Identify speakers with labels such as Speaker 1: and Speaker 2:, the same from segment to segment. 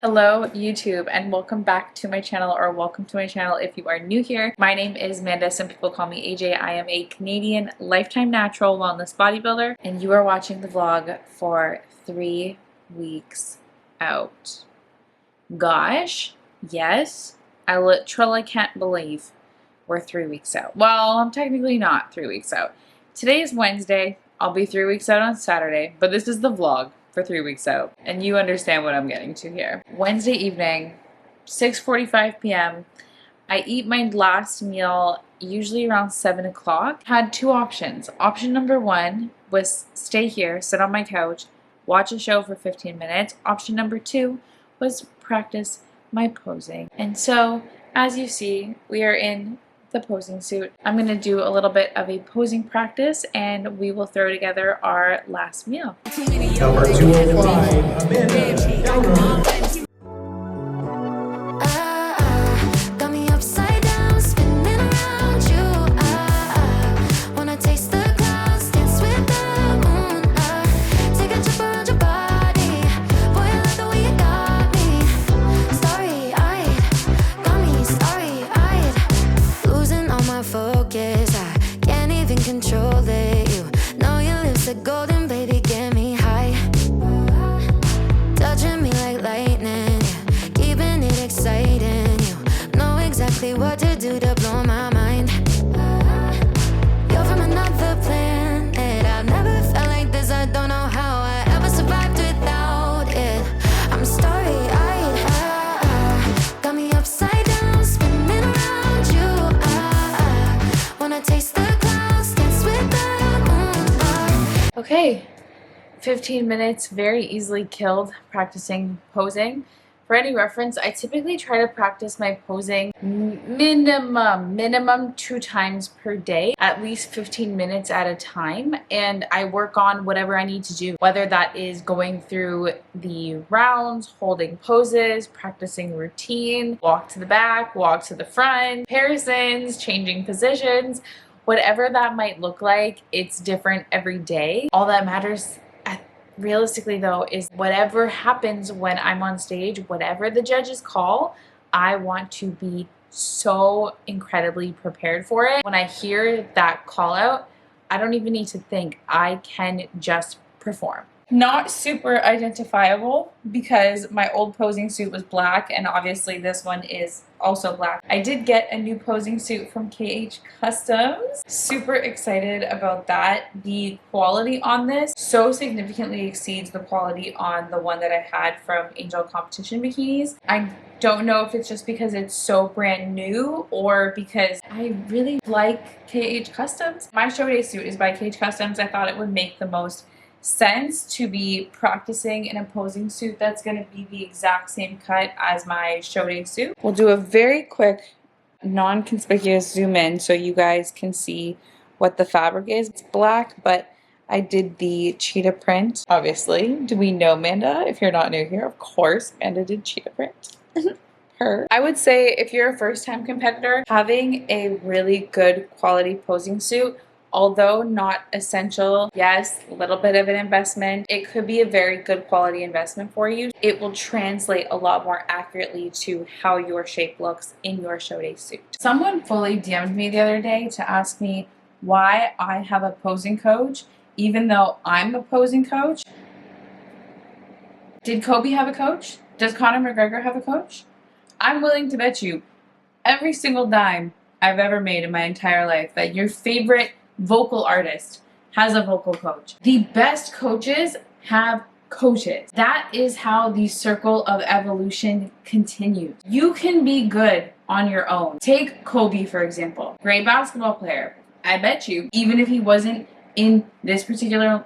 Speaker 1: Hello YouTube and welcome back to my channel, or welcome to my channel if you are new here. My name is Amanda, some people call me AJ. I am a Canadian lifetime natural wellness bodybuilder and you are watching the vlog for 3 weeks out. Gosh, yes, I literally can't believe we're 3 weeks out. Well, I'm technically not 3 weeks out. Today is Wednesday. I'll be 3 weeks out on Saturday, but this is the vlog for 3 weeks out, and you understand what I'm getting to here. Wednesday evening, 6:45 p.m. I eat my last meal usually around 7 o'clock. Had two options. Option number one was stay here, sit on my couch, watch a show for 15 minutes. Option number two was practice my posing. And so, as you see, we are in the posing suit. I'm going to do a little bit of a posing practice and we will throw together our last meal.
Speaker 2: Number 205, Amanda.
Speaker 3: Golden baby, get me high, touching me like lightning, keeping it exciting. You know exactly what to do to blow my mind. You're from another planet. I've never felt like this. I don't know how I ever survived without it. I'm starry-eyed, got me upside down, spinning around you. I wanna taste the clouds, dance with the
Speaker 1: Okay, 15 minutes, very easily killed practicing posing. For any reference, I typically try to practice my posing minimum 2 times per day, at least 15 minutes at a time, and I work on whatever I need to do, whether that is going through the rounds, holding poses, practicing routine, walk to the back, walk to the front, comparisons, changing positions. Whatever that might look like, it's different every day. All that matters realistically though is whatever happens when I'm on stage, whatever the judges call, I want to be so incredibly prepared for it. When I hear that call out, I don't even need to think. I can just perform. Not super identifiable because my old posing suit was black and obviously this one is also black. I did get a new posing suit from KH Customs. Super excited about that. The quality on this so significantly exceeds the quality on the one that I had from Angel Competition Bikinis. I don't know if it's just because it's so brand new or because I really like KH Customs. My show day suit is by KH Customs. I thought it would make the most sense to be practicing in a posing suit that's going to be the exact same cut as my show day suit. We'll do a very quick non-conspicuous zoom in so you guys can see what the fabric is. It's black, but I did the cheetah print. Obviously, do we know Amanda? If you're not new here, of course, Amanda did cheetah print. Her. I would say if you're a first-time competitor, having a really good quality posing suit, although not essential, yes, a little bit of an investment, it could be a very good quality investment for you. It will translate a lot more accurately to how your shape looks in your show day suit. Someone fully DM'd me the other day to ask me why I have a posing coach, even though I'm a posing coach. Did Kobe have a coach? Does Conor McGregor have a coach? I'm willing to bet you every single dime I've ever made in my entire life that your favorite vocal artist has a vocal coach. The best coaches have coaches. That is how the circle of evolution continues. You can be good on your own. Take Kobe, for example. Great basketball player. I bet you, even if he wasn't in this particular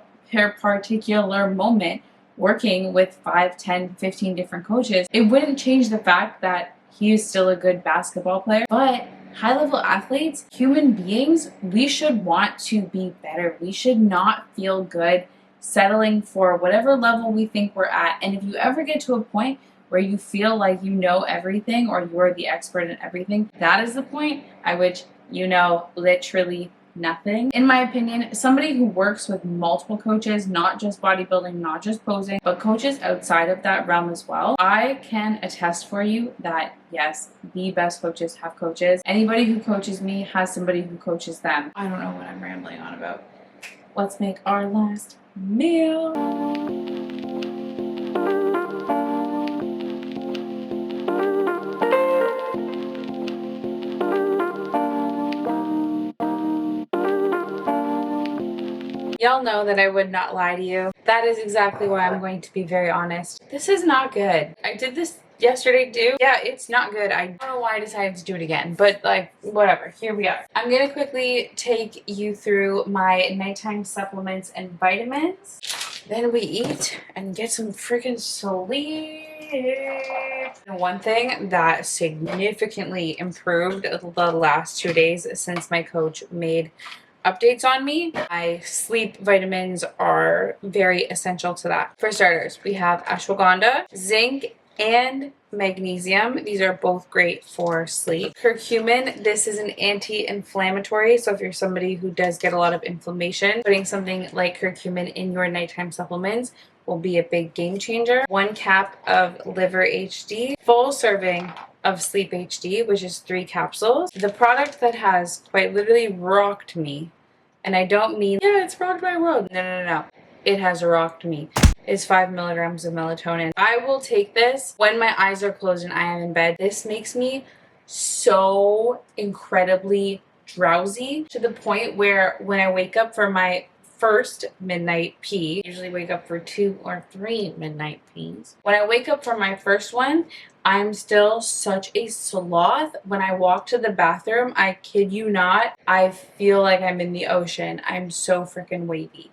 Speaker 1: moment working with 5, 10, 15 different coaches, it wouldn't change the fact that he is still a good basketball player. But high-level athletes, human beings, we should want to be better. We should not feel good settling for whatever level we think we're at. And if you ever get to a point where you feel like you know everything or you're the expert in everything, that is the point at which you know literally nothing. In my opinion, somebody who works with multiple coaches, not just bodybuilding, not just posing, but coaches outside of that realm as well, I can attest for you that yes, the best coaches have coaches. Anybody who coaches me has somebody who coaches them. I don't know what I'm rambling on about. Let's make our last meal. Y'all know that I would not lie to you. That is exactly why I'm going to be very honest. This is not good. I did this yesterday too. Yeah, it's not good. I don't know why I decided to do it again, but like, whatever. Here we are. I'm gonna quickly take you through my nighttime supplements and vitamins. Then we eat and get some freaking sleep. One thing that significantly improved the last 2 days since my coach made updates on me, my sleep vitamins are very essential to that. For starters, we have ashwagandha, zinc, and magnesium. These are both great for sleep. Curcumin, this is an anti-inflammatory, so if you're somebody who does get a lot of inflammation, putting something like curcumin in your nighttime supplements will be a big game changer. 1 cap of liver HD, full serving of Sleep HD, which is 3 capsules. The product that has quite literally rocked me, and I don't mean, yeah, it's rocked my world. No. It has rocked me. It's 5 milligrams of melatonin. I will take this when my eyes are closed and I am in bed. This makes me so incredibly drowsy to the point where when I wake up for my first midnight pee, I usually wake up for 2 or 3 midnight pees. When I wake up for my first one, I'm still such a sloth. When I walk to the bathroom, I kid you not, I feel like I'm in the ocean. I'm so freaking wavy.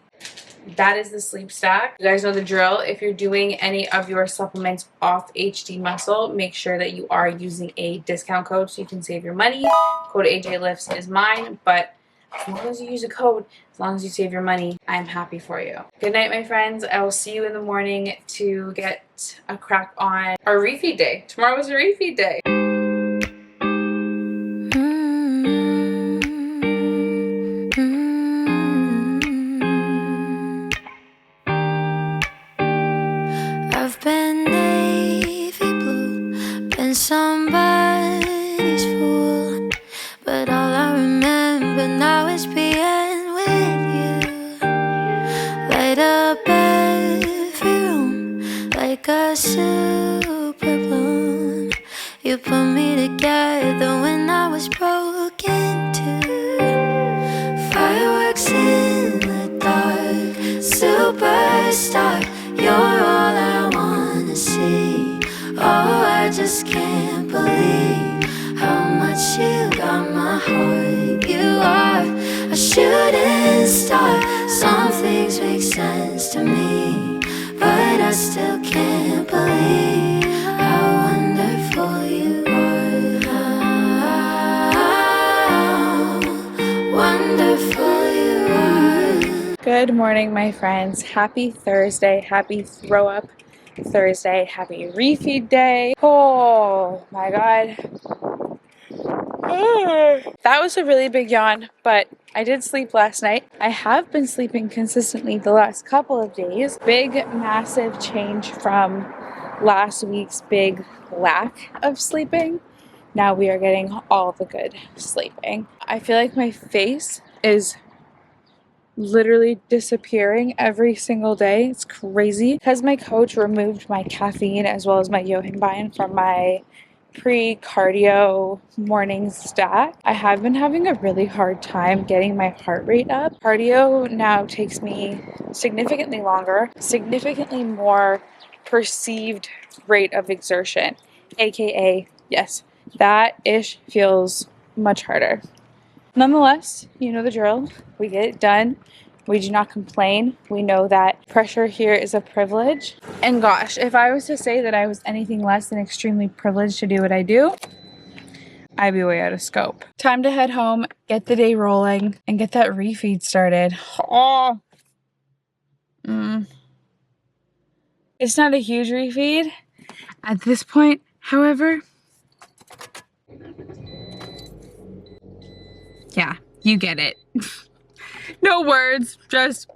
Speaker 1: That is the sleep stack. You guys know the drill. If you're doing any of your supplements off HD Muscle, make sure that you are using a discount code so you can save your money. Code AJLIFTS is mine, but as long as you use a code, as long as you save your money, I'm happy for you. Good night, my friends. I will see you in the morning to get a crack on our refeed day. Tomorrow is a refeed day.
Speaker 3: I've been navy blue, been somebody's fool, but all I remember now is being with you. Light up every room like a super bloom. You put me together when I was broken too. Fireworks in the dark, superstar. You're all I wanna see. Oh, I just can't believe how much you got my heart. You are a shooting star. Some things make sense to me, but I still can't believe how wonderful you are. How wonderful you are.
Speaker 1: Good morning, my friends. Happy Thursday. Happy throw up Thursday. Happy refeed day. Oh my God. That was a really big yawn, but I did sleep last night. I have been sleeping consistently the last couple of days. Big, massive change from last week's big lack of sleeping. Now we are getting all the good sleeping. I feel like my face is literally disappearing every single day. It's crazy. Because my coach removed my caffeine as well as my yohimbine from my pre-cardio morning stack, I have been having a really hard time getting my heart rate up. Cardio now takes me significantly longer, significantly more perceived rate of exertion, aka, yes, that ish feels much harder. Nonetheless, you know the drill. We get it done. We do not complain. We know that pressure here is a privilege. And gosh, if I was to say that I was anything less than extremely privileged to do what I do, I'd be way out of scope. Time to head home, get the day rolling, and get that refeed started. Oh. It's not a huge refeed at this point, however. Yeah, You get it. No words, just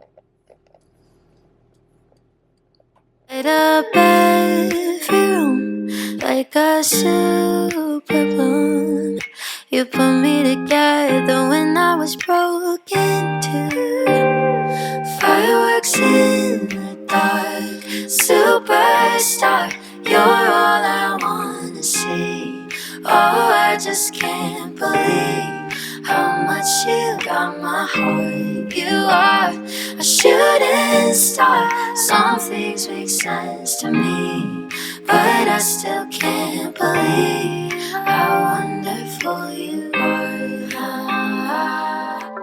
Speaker 3: Light up every room like a super balloon. You put me together when I was broken too. Fireworks in the dark, superstar. You're all I wanna see. Oh, I just can't believe how much you got my heart. You are a shooting star. Some things make sense to me, but I still can't believe how wonderful you are.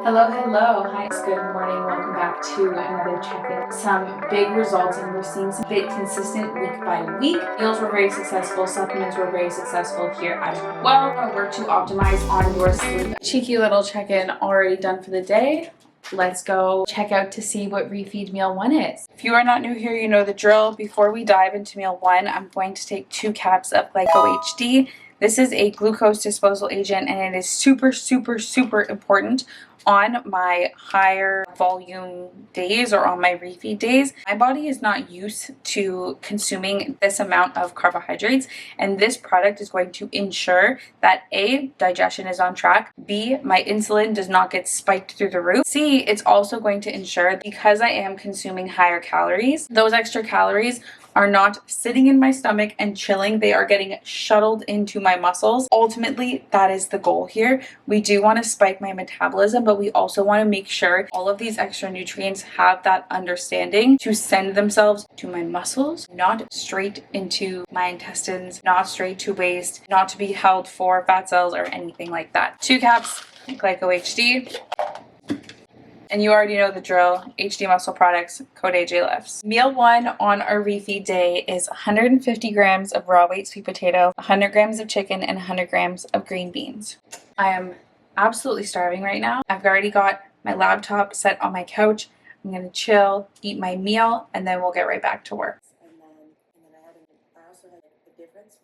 Speaker 1: hello, hello. Hi, it's good morning. Welcome back to another check-in. Some big results, and we're seeing some bit consistent week by week. Meals were very successful. Supplements were very successful here as well. Our work to optimize on your sleep. Cheeky little check-in already done for the day. Let's go check out to see what refeed meal 1 is. If you are not new here, you know the drill. Before we dive into meal 1, I'm going to take 2 caps of Glyco-HD. This is a glucose disposal agent, and it is super, super, super important on my higher volume days or on my refeed days. My body is not used to consuming this amount of carbohydrates, and this product is going to ensure that A, digestion is on track, B, my insulin does not get spiked through the roof, C, it's also going to ensure that because I am consuming higher calories, those extra calories are not sitting in my stomach and chilling. They are getting shuttled into my muscles. Ultimately, that is the goal here. We do want to spike my metabolism, but we also want to make sure all of these extra nutrients have that understanding to send themselves to my muscles, not straight into my intestines, not straight to waste, not to be held for fat cells or anything like that. 2 caps, Glyco-HD. And you already know the drill, HD Muscle Products, code AJLIFTS. Meal 1 on our refeed day is 150 grams of raw weight sweet potato, 100 grams of chicken, and 100 grams of green beans. I am absolutely starving right now. I've already got my laptop set on my couch. I'm going to chill, eat my meal, and then we'll get right back to work.
Speaker 4: And then I also had a difference,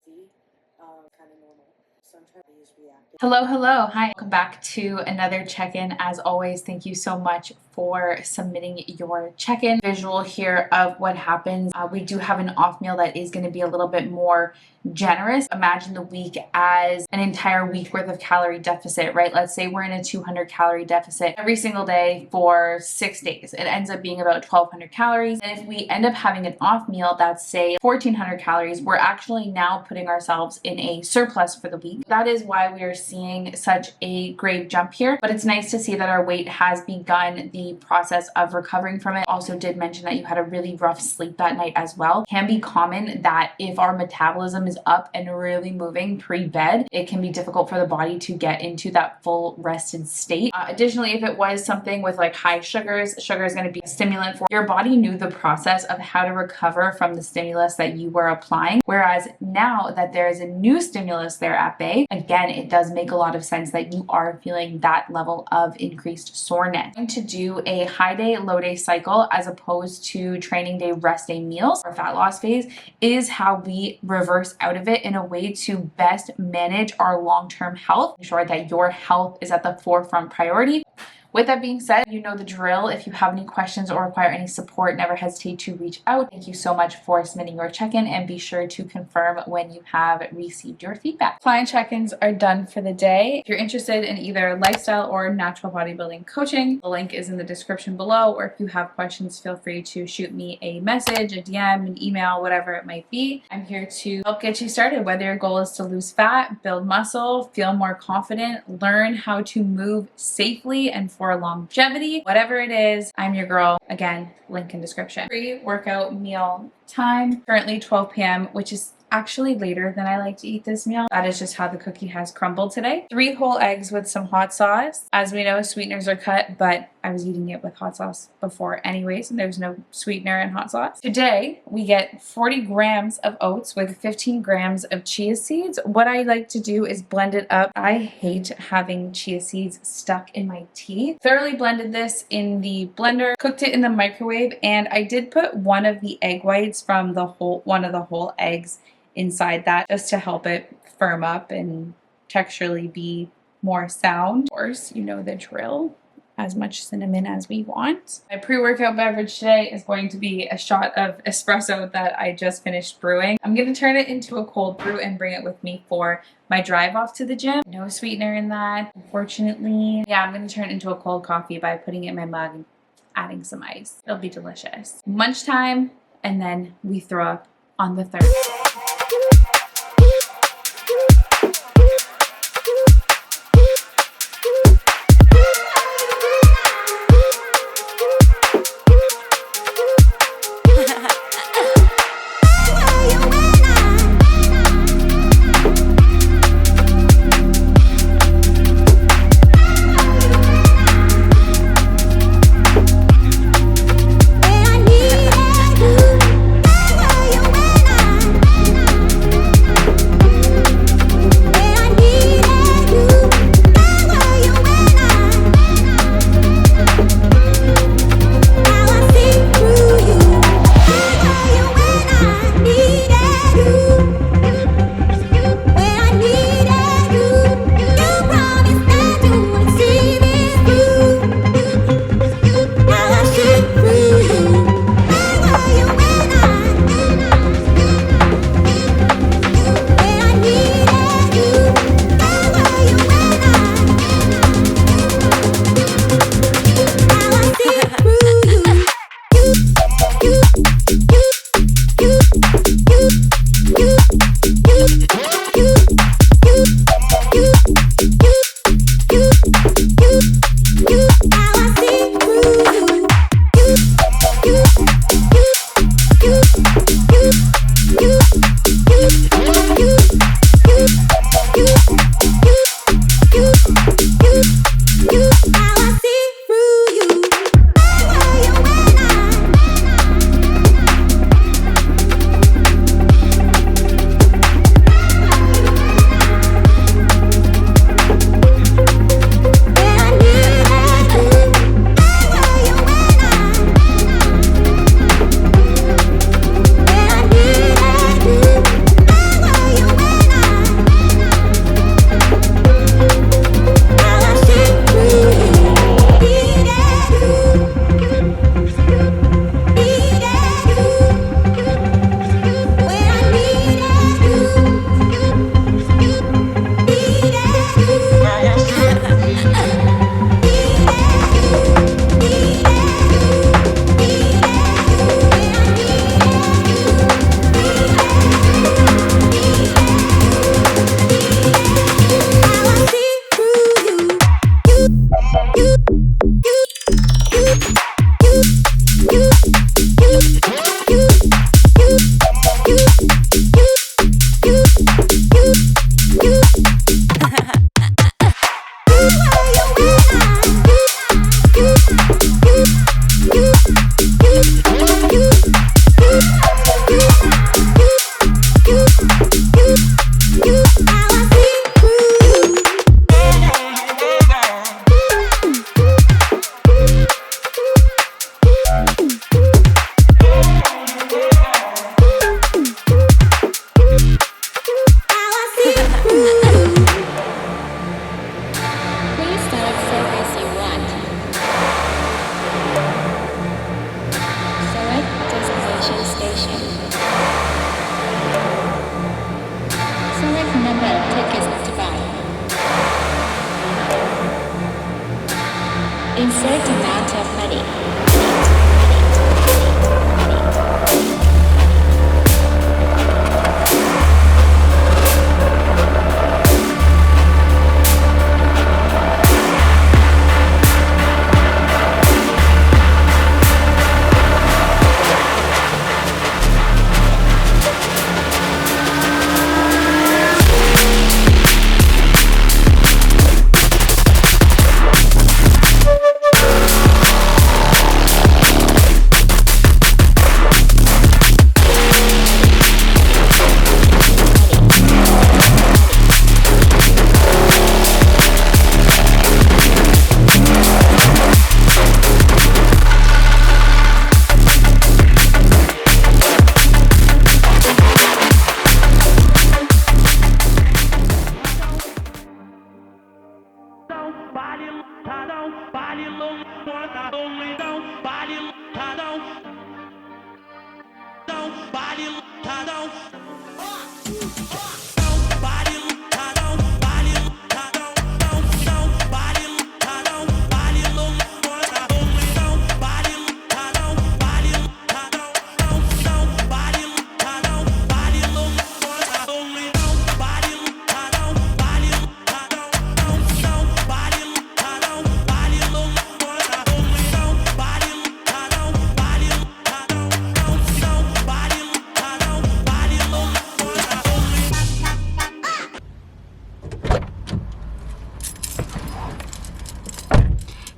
Speaker 4: kind of normal. So I'm trying to use reactive.
Speaker 1: Hello, hello. Hi. Welcome back to another check-in. As always, thank you so much for submitting your check-in visual here of what happens. We do have an off meal that is going to be a little bit more generous. Imagine the week as an entire week worth of calorie deficit, right? Let's say we're in a 200 calorie deficit every single day for 6 days. It ends up being about 1,200 calories. And if we end up having an off meal that's say 1,400 calories, we're actually now putting ourselves in a surplus for the week. That is why we are seeing such a great jump here. But it's nice to see that our weight has begun the process of recovering from it. Also did mention that you had a really rough sleep that night as well. It can be common that if our metabolism is up and really moving pre-bed, it can be difficult for the body to get into that full rested state. Additionally, if it was something with like high sugars, sugar is going to be a stimulant for your body knew the process of how to recover from the stimulus that you were applying. Whereas now that there is a new stimulus there at bay, again, it does make a lot of sense that you are feeling that level of increased soreness. I'm going to do a high day, low day cycle as opposed to training day, rest day meals or fat loss phase is how we reverse out of it in a way to best manage our long-term health, ensure that your health is at the forefront priority. With that being said, you know the drill. If you have any questions or require any support, never hesitate to reach out. Thank you so much for submitting your check-in, and be sure to confirm when you have received your feedback. Client check-ins are done for the day. If you're interested in either lifestyle or natural bodybuilding coaching, the link is in the description below, or if you have questions, feel free to shoot me a message, a DM, an email, whatever it might be. I'm here to help get you started, whether your goal is to lose fat, build muscle, feel more confident, learn how to move safely and for longevity, whatever it is, I'm your girl. Again, link in description. Pre-workout meal time, currently 12 p.m., which is actually later than I like to eat this meal. That is just how the cookie has crumbled today. 3 whole eggs with some hot sauce. As we know, sweeteners are cut, but I was eating it with hot sauce before anyways, and there's no sweetener in hot sauce. Today, we get 40 grams of oats with 15 grams of chia seeds. What I like to do is blend it up. I hate having chia seeds stuck in my teeth. Thoroughly blended this in the blender, cooked it in the microwave, and I did put one of the egg whites from one of the whole eggs inside that just to help it firm up and texturally be more sound. Of course, you know the drill. As much cinnamon as we want. My pre-workout beverage today is going to be a shot of espresso that I just finished brewing. I'm going to turn it into a cold brew and bring it with me for my drive off to the gym. No sweetener in that, unfortunately. Yeah, I'm going to turn it into a cold coffee by putting it in my mug and adding some ice. It'll be delicious. Munch time, and then we throw up on the 3rd.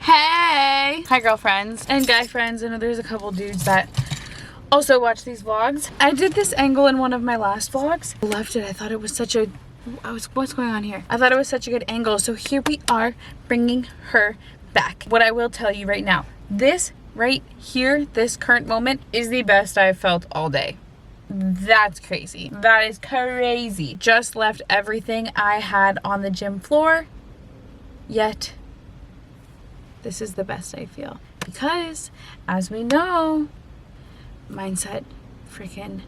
Speaker 1: Hey! Hi girlfriends and guy friends. I know there's a couple dudes that also watch these vlogs. I did this angle in one of my last vlogs. I loved it. I thought it was such a... what's going on here? I thought it was such a good angle. So here we are bringing her back. What I will tell you right now, this right here, this current moment is the best I've felt all day. That's crazy. That is crazy. Just left everything I had on the gym floor, yet this is the best I feel. Because, as we know, mindset freaking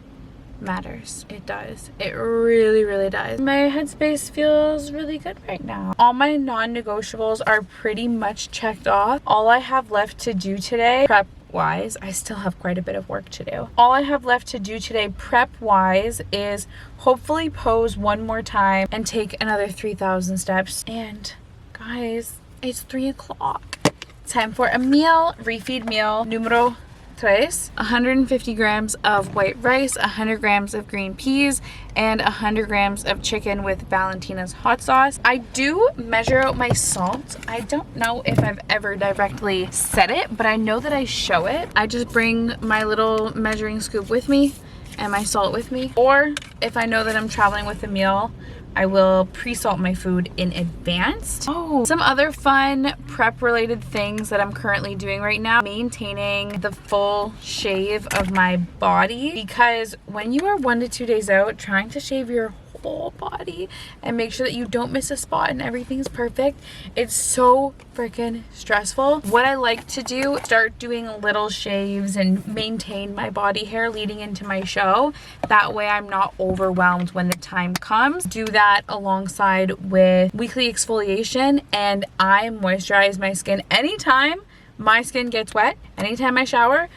Speaker 1: matters. It does. It really, really does. My headspace feels really good right now. All my non-negotiables are pretty much checked off. All I have left to do today, prep wise, I still have quite a bit of work to do. All I have left to do today prep wise is hopefully pose one more time and take another 3,000 steps. And guys, it's 3 o'clock. Time for a meal, refeed meal numero 3. 150 grams of white rice, 100 grams of green peas, and 100 grams of chicken with Valentina's hot sauce. I do measure out my salt. I don't know if I've ever directly said it, but I know that I show it. I just bring my little measuring scoop with me and my salt with me. Or if I know that I'm traveling with a meal, I will pre-salt my food in advance. Oh, some other fun prep related things that I'm currently doing right now. Maintaining the full shave of my body, because when you are 1 to 2 days out, trying to shave your whole body and make sure that you don't miss a spot and everything's perfect, it's so freaking stressful. What I like to do, start doing little shaves and maintain my body hair leading into my show. That way I'm not overwhelmed when the time comes. Do that alongside with weekly exfoliation, and I moisturize my skin anytime my skin gets wet, anytime I shower.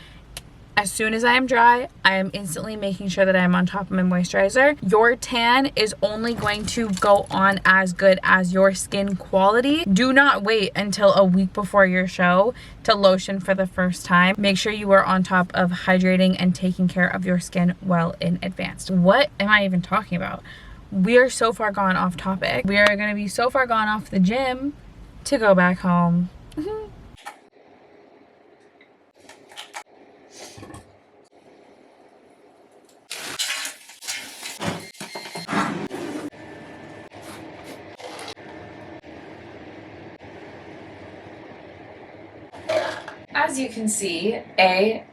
Speaker 1: As soon as I am dry, I am instantly making sure that I'm on top of my moisturizer. Your tan is only going to go on as good as your skin quality. Do not wait until a week before your show to lotion for the first time. Make sure you are on top of hydrating and taking care of your skin well in advance. What am I even talking about? We are so far gone off topic. We are going to be so far gone off the gym to go back home. As you can see,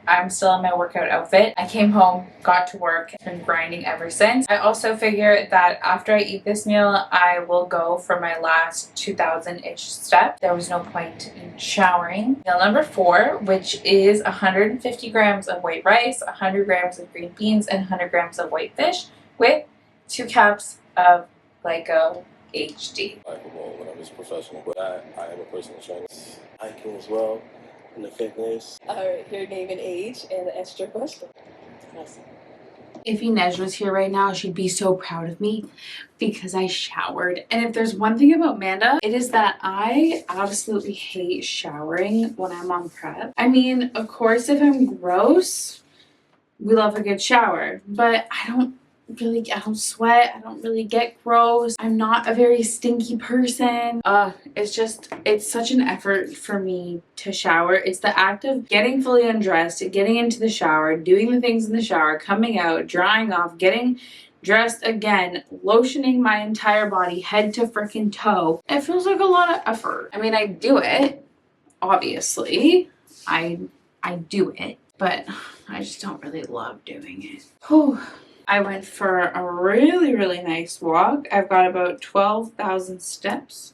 Speaker 1: I'm still in my workout outfit. I came home, got to work, been grinding ever since. I also figured that after I eat this meal, I will go for my last 2,000-ish steps. There was no point in showering. Meal number 4, which is 150 grams of white rice, 100 grams of green beans, and 100 grams of white fish with 2 cups of Glyco HD.
Speaker 5: When I was professional, but I am a personal trainer. Hiking as well. And the fitness. Alright, your name and age and the extra question. Awesome.
Speaker 1: If Inez was here right now, she'd be so proud of me because I showered. And if there's one thing about Amanda, it is that I absolutely hate showering when I'm on prep. I mean, of course, if I'm gross, we love a good shower, but I don't sweat. I don't really get gross. I'm not a very stinky person. It's such an effort for me to shower. It's the act of getting fully undressed, getting into the shower, doing the things in the shower, coming out, drying off, getting dressed again, lotioning my entire body, head to freaking toe. It feels like a lot of effort. I mean, I do it, obviously. I do it, but I just don't really love doing it. Whew. I went for a really, really nice walk. I've got about 12,000 steps,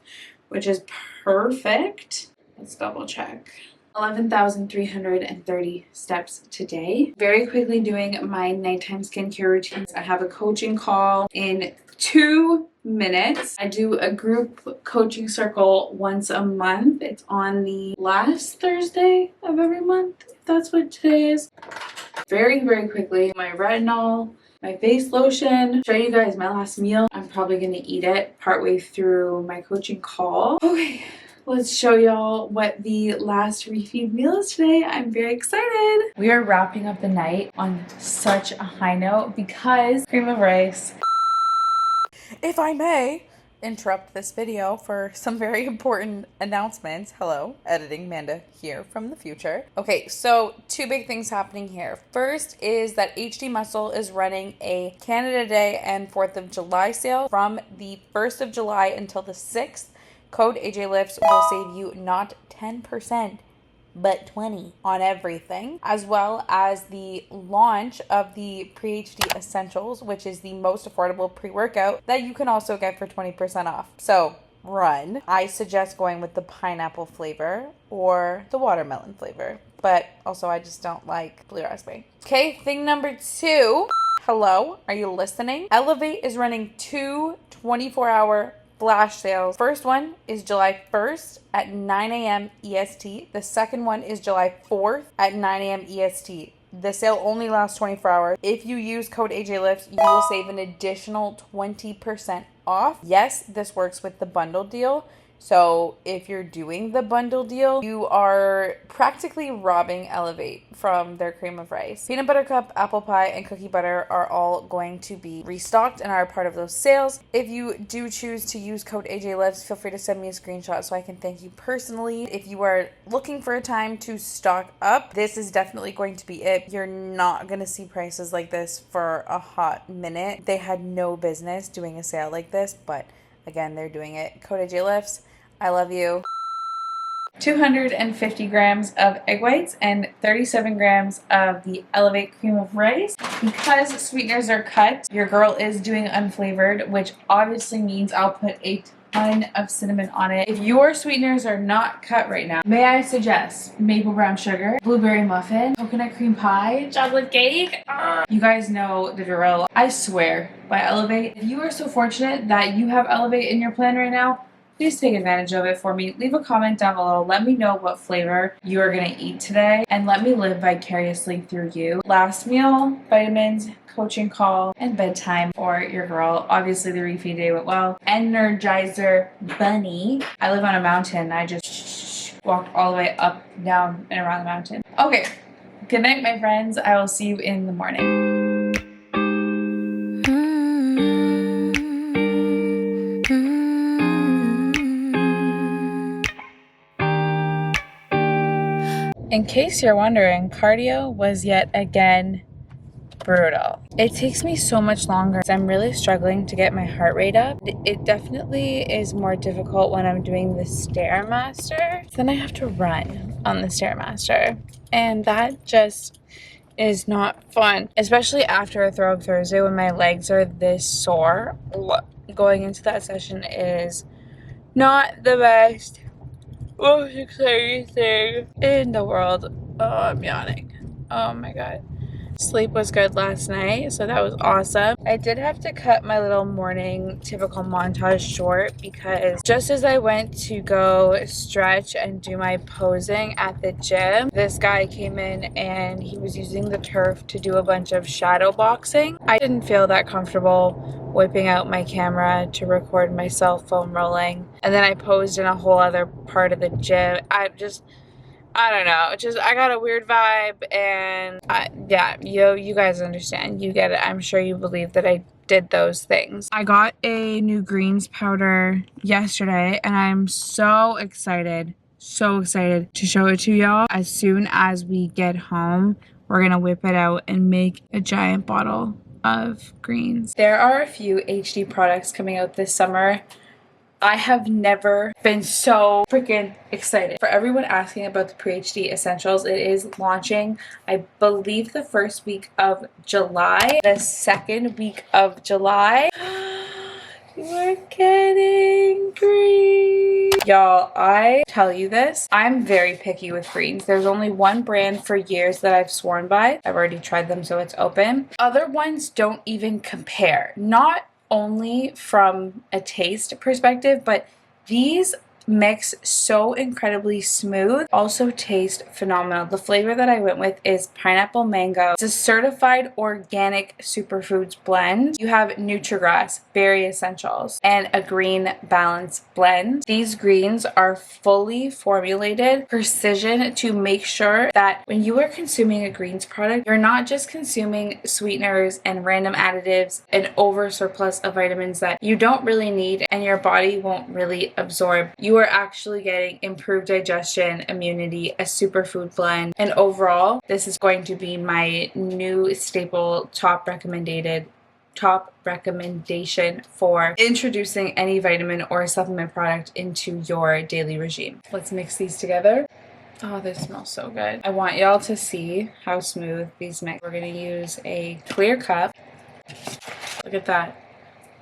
Speaker 1: which is perfect. Let's double check. 11,330 steps today. Very quickly doing my nighttime skincare routines. I have a coaching call in 2 minutes. I do a group coaching circle once a month. It's on the last Thursday of every month, if that's what today is. Very, very quickly, my retinol, my face lotion, show you guys my last meal. I'm probably gonna eat it partway through my coaching call. Okay, let's show y'all what the last refeed meal is today. I'm very excited. We are wrapping up the night on such a high note because cream of rice.
Speaker 6: If I may interrupt this video for some very important announcements. Hello, editing Manda here from the future. Okay, so 2 big things happening here. First is that HD Muscle is running a Canada Day and 4th of July sale from the 1st of July until the 6th. Code AJLIFTS will save you not 10%, but 20 on everything, as well as the launch of the Pre-HD Essentials, which is the most affordable pre-workout that you can also get for 20% off. So run. I suggest going with the pineapple flavor or the watermelon flavor, but also I just don't like blue raspberry. Okay, thing number 2. Hello, are you listening? Elevate is running 2 24-hour flash sales. First one is July 1st at 9 a.m. EST. The second one is July 4th at 9 a.m. EST. The sale only lasts 24 hours. If you use code AJLIFTS, you will save an additional 20% off. Yes, this works with the bundle deal. So if you're doing the bundle deal, you are practically robbing Elevate from their cream of rice. Peanut butter cup, apple pie, and cookie butter are all going to be restocked and are part of those sales. If you do choose to use code AJLIFTS, feel free to send me a screenshot so I can thank you personally. If you are looking for a time to stock up, this is definitely going to be it. You're not going to see prices like this for a hot minute. They had no business doing a sale like this, but again, they're doing it. Code AJLIFTS. I love you.
Speaker 1: 250 grams of egg whites and 37 grams of the Elevate cream of rice. Because sweeteners are cut, your girl is doing unflavored, which obviously means I'll put a ton of cinnamon on it. If your sweeteners are not cut right now, may I suggest maple brown sugar, blueberry muffin, coconut cream pie, chocolate cake? You guys know the drill. I swear by Elevate. If you are so fortunate that you have Elevate in your plan right now, please take advantage of it for me. Leave a comment down below. Let me know what flavor you are going to eat today and let me live vicariously through you. Last meal, vitamins, coaching call, and bedtime for your girl. Obviously the refeed day went well. Energizer bunny. I live on a mountain. I just walked all the way up, down, and around the mountain. Okay. Good night, my friends. I will see you in the morning. In case you're wondering, cardio was yet again brutal. It takes me so much longer. I'm really struggling to get my heart rate up. It definitely is more difficult when I'm doing the Stairmaster. Then I have to run on the Stairmaster, and that just is not fun, especially after a Throw Up Thursday when my legs are this sore. Going into that session is not the best, most exciting thing in the world. Oh, I'm yawning. Oh my god. Sleep was good last night, so that was awesome. I did have to cut my little morning typical montage short because just as I went to go stretch and do my posing at the gym, this guy came in and he was using the turf to do a bunch of shadow boxing. I didn't feel that comfortable whipping out my camera to record myself foam rolling, and then I posed in a whole other part of the gym. I don't know, I got a weird vibe, and yeah, you guys understand, you get it. I'm sure you believe that I did those things. I got a new greens powder yesterday, and I'm so excited to show it to y'all. As soon as we get home, we're gonna whip it out and make a giant bottle of greens. There are a few HD products coming out this summer. I have never been so freaking excited. For everyone asking about the Pre-HD Essentials, it is launching, I believe, the first week of July. The second week of July, we're getting green.
Speaker 6: Y'all, I tell you this, I'm very picky with greens. There's only one brand for years that I've sworn by. I've already tried them, so it's open. Other ones don't even compare. Not only from a taste perspective, but these mix so incredibly smooth, also taste phenomenal. The flavor that I went with is pineapple mango. It's a certified organic superfoods blend. You have Nutrigrass, berry essentials, and a green balance blend. These greens are fully formulated precision to make sure that when you are consuming a greens product, you're not just consuming sweeteners and random additives, an over surplus of vitamins that you don't really need and your body won't really absorb. You are actually getting improved digestion, immunity, a superfood blend, and overall, this is going to be my new staple top recommendation for introducing any vitamin or supplement product into your daily regime. Let's mix these together. Oh, this smells so good. I want y'all to see how smooth these mix. We're gonna use a clear cup. Look at that.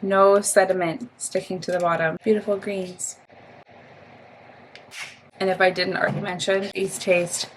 Speaker 6: No sediment sticking to the bottom. Beautiful greens. And if I didn't already mention, these taste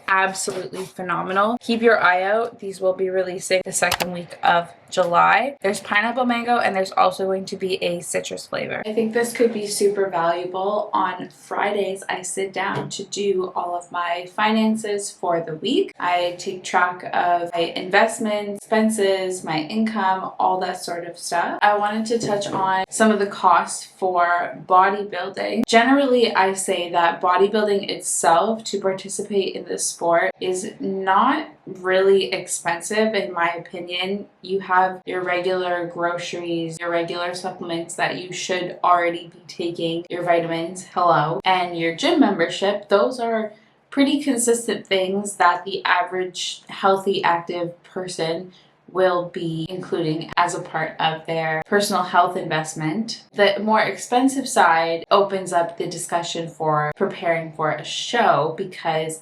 Speaker 6: absolutely phenomenal. Keep your eye out. These will be releasing the second week of July. There's pineapple mango and there's also going to be a citrus flavor. I think this could be super valuable. On Fridays, I sit down to do all of my finances for the week. I take track of my investments, expenses, my income, all that sort of stuff. I wanted to touch on some of the costs for bodybuilding. Generally, I say that bodybuilding itself, to participate in this sport, is not really expensive in my opinion. You have your regular groceries, your regular supplements that you should already be taking, your vitamins, hello, and your gym membership. Those are pretty consistent things that the average healthy active person will be including as a part of their personal health investment. The more expensive side opens up the discussion for preparing for a show, because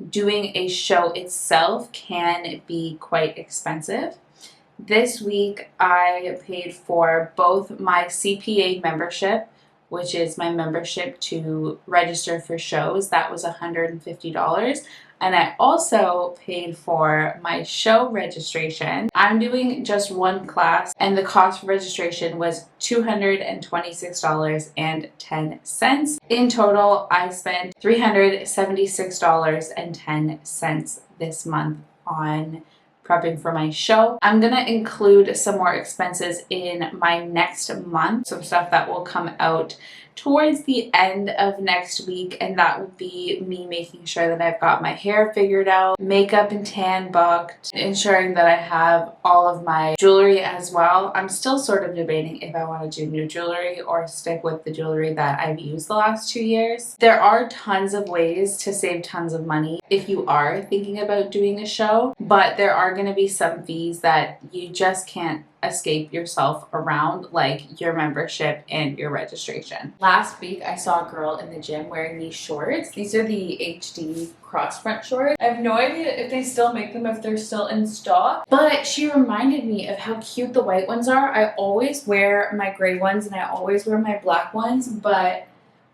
Speaker 6: doing a show itself can be quite expensive. This week I paid for both my CPA membership, which is my membership to register for shows. That was $150. And I also paid for my show registration. I'm doing just one class and the cost for registration was $226.10. In total, I spent $376.10 this month on prepping for my show. I'm gonna include some more expenses in my next month, some stuff that will come out towards the end of next week, and that will be me making sure that I've got my hair figured out, makeup and tan booked, ensuring that I have all of my jewelry as well. I'm still sort of debating if I want to do new jewelry or stick with the jewelry that I've used the last 2 years. There are tons of ways to save tons of money if you are thinking about doing a show, but there are going to be some fees that you just can't escape yourself around, like your membership and your registration. Last week I saw a girl in the gym wearing these shorts. These are the HD cross front shorts. I have no idea if they still make them, if they're still in stock, but she reminded me of how cute the white ones are. I always wear my gray ones and I always wear my black ones, but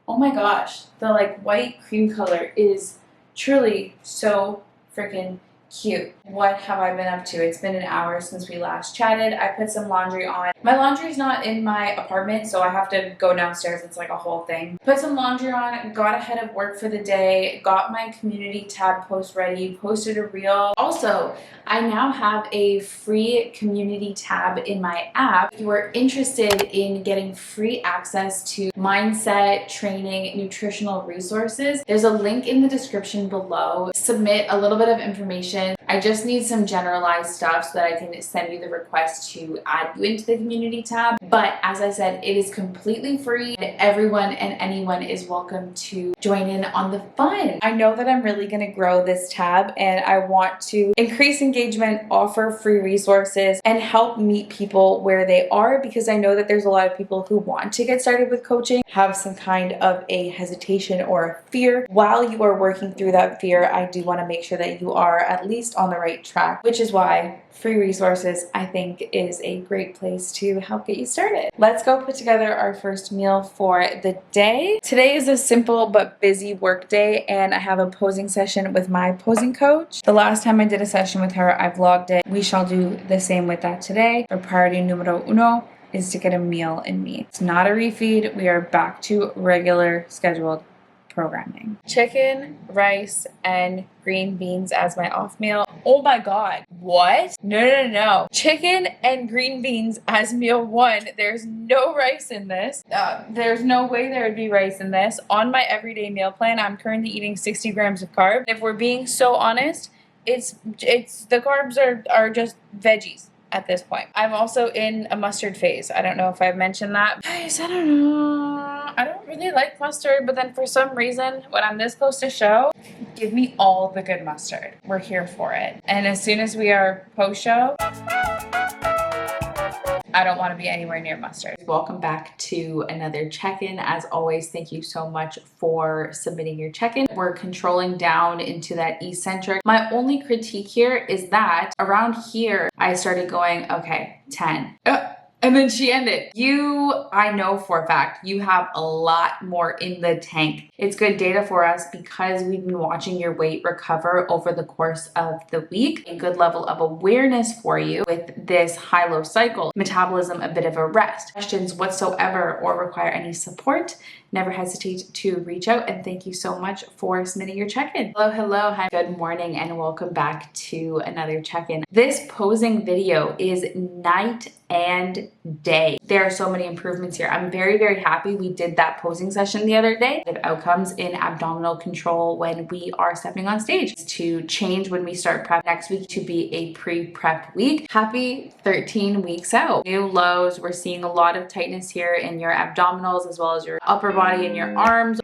Speaker 6: oh my gosh, the like white cream color is truly so freaking cute. What have I been up to? It's been an hour since we last chatted. I put some laundry on. My laundry is not in my apartment, so I have to go downstairs. It's like a whole thing. Put some laundry on, got ahead of work for the day, got my community tab post ready, posted a reel. Also, I now have a free community tab in my app. If you are interested in getting free access to mindset, training, nutritional resources, there's a link in the description below. Submit a little bit of information. I just need some generalized stuff so that I can send you the request to add you into the community tab. But as I said, it is completely free. Everyone and anyone is welcome to join in on the fun. I know that I'm really going to grow this tab and I want to increase engagement, offer free resources, and help meet people where they are, because I know that there's a lot of people who want to get started with coaching, have some kind of a hesitation or a fear. While you are working through that fear, I do want to make sure that you are at least
Speaker 1: just on the right track, which is why free resources I think is a great place to help get you started. Let's go put together our first meal for the day. Today is a simple but busy work day, and I have a posing session with my posing coach. The last time I did a session with her, I vlogged it. We shall do the same with that today. Our priority numero uno is to get a meal in me. It's not a refeed. We are back to regular scheduled programming. Chicken, rice, and green beans as my off meal. Oh my god. What? No. Chicken and green beans as meal one. There's no rice in this. There's no way there would be rice in this. On my everyday meal plan, I'm currently eating 60 grams of carbs. If we're being so honest, it's the carbs are just veggies at this point. I'm also in a mustard phase. I don't know if I've mentioned that. Guys, I don't know. I don't really like mustard, but then for some reason, when I'm this close to show, give me all the good mustard. We're here for it. And as soon as we are post-show, I don't want to be anywhere near mustard. Welcome back to another check-in. As always, thank you so much for submitting your check-in. We're controlling down into that eccentric. My only critique here is that around here, I started going, okay, 10. And then she ended. I know for a fact, you have a lot more in the tank. It's good data for us because we've been watching your weight recover over the course of the week. A good level of awareness for you with this high-low cycle. Metabolism, a bit of a rest. Questions whatsoever or require any support, never hesitate to reach out, and thank you so much for submitting your check-in. Hello, hi, good morning, and welcome back to another check-in. This posing video is night and day. There are so many improvements here. I'm very, very happy we did that posing session the other day. The outcomes in abdominal control when we are stepping on stage to change when we start prep next week to be a pre-prep week. Happy 13 weeks out. New lows. We're seeing a lot of tightness here in your abdominals as well as your upper body and your arms.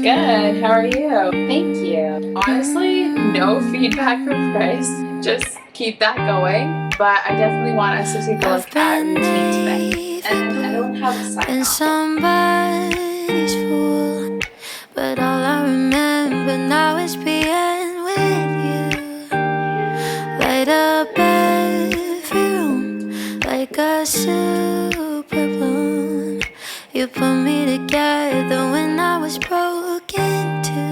Speaker 1: Good. How are you? Thank you. Honestly, no feedback from Chris. Just keep that going. But I definitely want us to take a look at routine today. And I don't have a sign
Speaker 3: Been
Speaker 1: off.
Speaker 3: somebody's fool, but all I remember now is being with you. Light up every room like a super balloon. You put me together when I was broken too.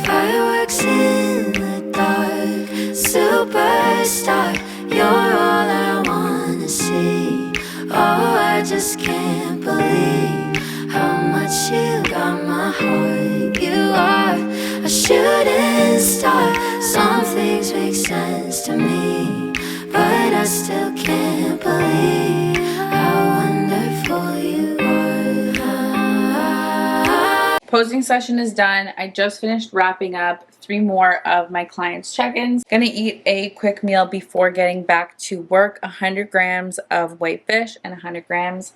Speaker 3: Fireworks in the dark, superstar. You're all I wanna see. Oh, I just can't believe how much you got my heart. You are a shooting star. Some things make sense to me, but I still can't believe how wonderful you are.
Speaker 1: Posing session is done. I just finished wrapping up 3 more of my clients' check-ins. Gonna eat a quick meal before getting back to work. 100 grams of white fish and 100 grams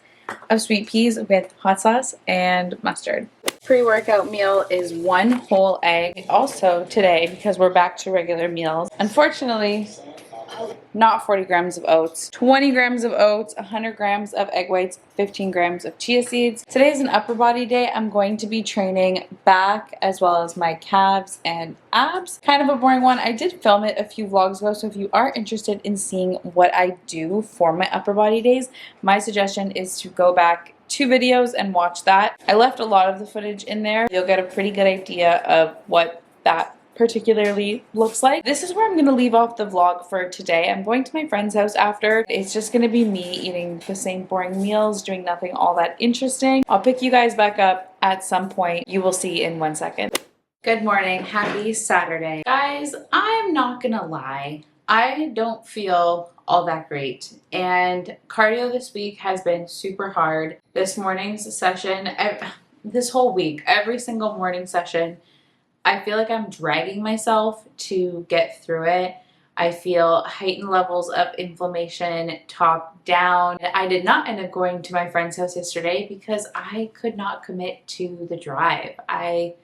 Speaker 1: of sweet peas with hot sauce and mustard. Pre-workout meal is 1 whole egg. Also today, because we're back to regular meals, unfortunately, not 40 grams of oats, 20 grams of oats, 100 grams of egg whites, 15 grams of chia seeds. Today is an upper body day. I'm going to be training back as well as my calves and abs. Kind of a boring one. I did film it a few vlogs ago, so if you are interested in seeing what I do for my upper body days, my suggestion is to go back 2 videos and watch that. I left a lot of the footage in there. You'll get a pretty good idea of what that particularly looks like. This is where I'm gonna leave off the vlog for today. I'm going to my friend's house after. It's just gonna be me eating the same boring meals, doing nothing all that interesting. I'll pick you guys back up at some point. You will see in 1 second. Good morning, happy Saturday. Guys, I'm not gonna lie. I don't feel all that great, and cardio this week has been super hard. This morning's session, this whole week, every single morning session, I feel like I'm dragging myself to get through it. I feel heightened levels of inflammation top down. I did not end up going to my friend's house yesterday because I could not commit to the drive. I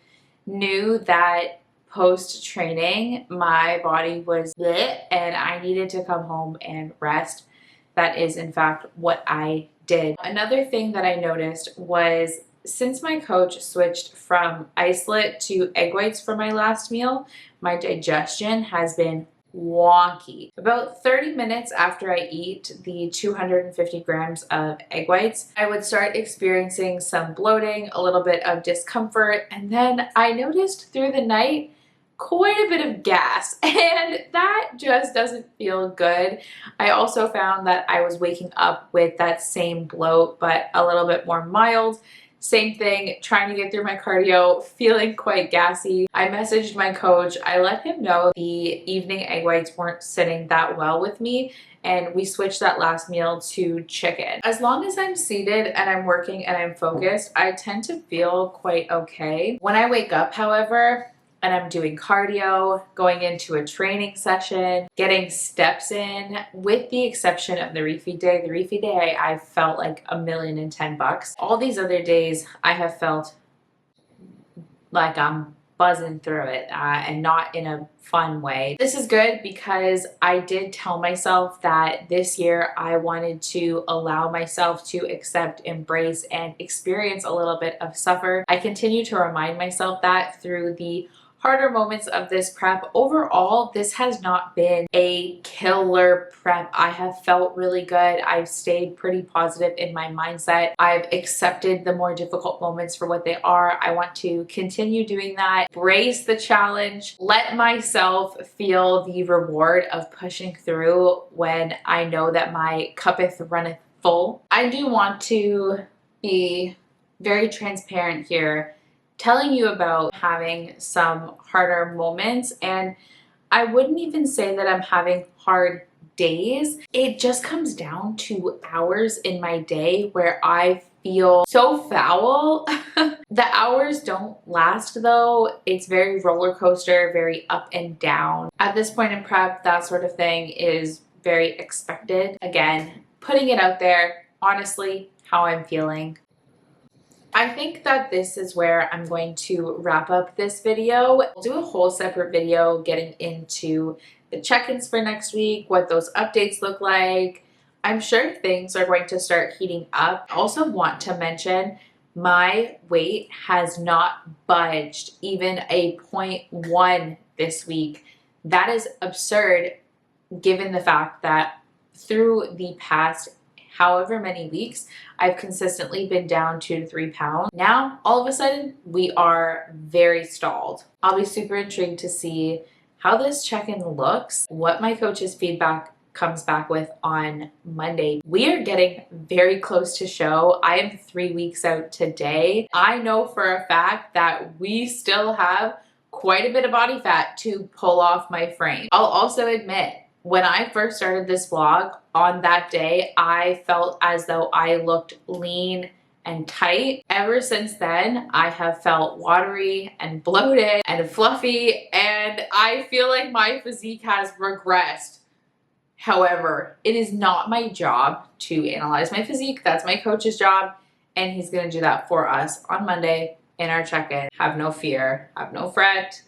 Speaker 1: knew that post-training my body was lit and I needed to come home and rest. That is in fact what I did. Another thing that I noticed was since my coach switched from isolate to egg whites for my last meal, my digestion has been wonky. About 30 minutes after I eat the 250 grams of egg whites, I would start experiencing some bloating, a little bit of discomfort, and then I noticed through the night quite a bit of gas, and that just doesn't feel good. I also found that I was waking up with that same bloat, but a little bit more mild. Same thing, trying to get through my cardio, feeling quite gassy. I messaged my coach. I let him know the evening egg whites weren't sitting that well with me, and we switched that last meal to chicken. As long as I'm seated and I'm working and I'm focused, I tend to feel quite okay. When I wake up, however, and I'm doing cardio, going into a training session, getting steps in, with the exception of the refeed day. The refeed day, I felt like $1,010,000. All these other days, I have felt like I'm buzzing through it and not in a fun way. This is good because I did tell myself that this year I wanted to allow myself to accept, embrace, and experience a little bit of suffer. I continue to remind myself that through the harder moments of this prep. Overall, this has not been a killer prep. I have felt really good. I've stayed pretty positive in my mindset. I've accepted the more difficult moments for what they are. I want to continue doing that, brace the challenge, let myself feel the reward of pushing through when I know that my cuppeth runneth full. I do want to be very transparent here, telling you about having some harder moments, and I wouldn't even say that I'm having hard days. It just comes down to hours in my day where I feel so foul. The hours don't last though. It's very roller coaster, very up and down. At this point in prep, that sort of thing is very expected. Again, putting it out there, honestly, how I'm feeling. I think that this is where I'm going to wrap up this video. I'll do a whole separate video getting into the check-ins for next week, what those updates look like. I'm sure things are going to start heating up. I also want to mention my weight has not budged even a 0.1 this week. That is absurd given the fact that through the past however many weeks, I've consistently been down 2 to 3 pounds. Now, all of a sudden, we are very stalled. I'll be super intrigued to see how this check-in looks, what my coach's feedback comes back with on Monday. We are getting very close to show. I am 3 weeks out today. I know for a fact that we still have quite a bit of body fat to pull off my frame. I'll also admit, when I first started this vlog, on that day, I felt as though I looked lean and tight. Ever since then, I have felt watery and bloated and fluffy, and I feel like my physique has regressed. However, it is not my job to analyze my physique. That's my coach's job, and he's gonna do that for us on Monday in our check-in. Have no fear, have no fret.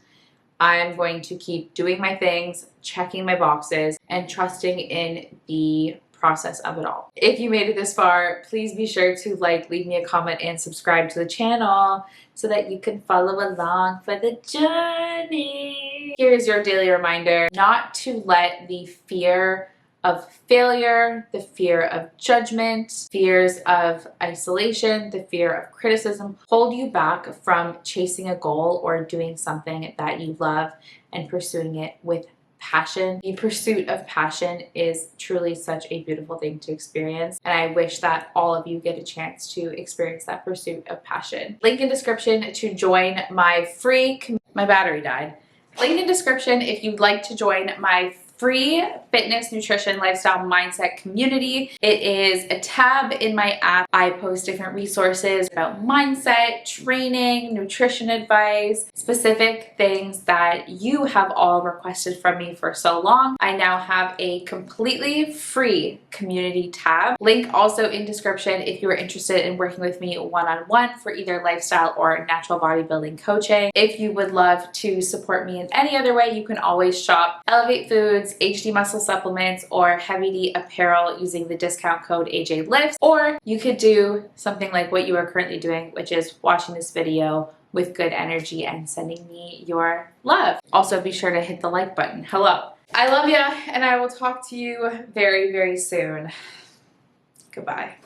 Speaker 1: I'm going to keep doing my things, checking my boxes, and trusting in the process of it all. If you made it this far, please be sure to like, leave me a comment, and subscribe to the channel so that you can follow along for the journey. Here's your daily reminder not to let the fear of failure, the fear of judgment, fears of isolation, the fear of criticism hold you back from chasing a goal or doing something that you love and pursuing it with passion. The pursuit of passion is truly such a beautiful thing to experience, and I wish that all of you get a chance to experience that pursuit of passion. Link in description to join my free, my battery died. Link in description if you'd like to join my free fitness, nutrition, lifestyle, mindset community. It is a tab in my app. I post different resources about mindset, training, nutrition advice, specific things that you have all requested from me for so long. I now have a completely free community tab. Link also in description if you are interested in working with me one-on-one for either lifestyle or natural bodybuilding coaching. If you would love to support me in any other way, you can always shop Elevate Foods GLUTES, HD muscle supplements, or HVYD apparel using the discount code AJLIFTS, or you could do something like what you are currently doing, which is watching this video with good energy and sending me your love. Also, be sure to hit the like button. Hello. I love you, and I will talk to you very, very soon. Goodbye.